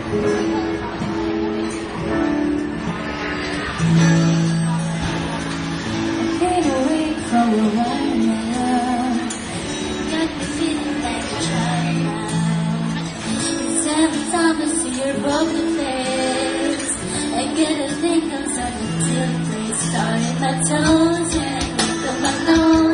Came away from your right now. Got me feeling like a child. Every time I see your broken face, I get a thing inside the till place. Starting my toes and with my nose.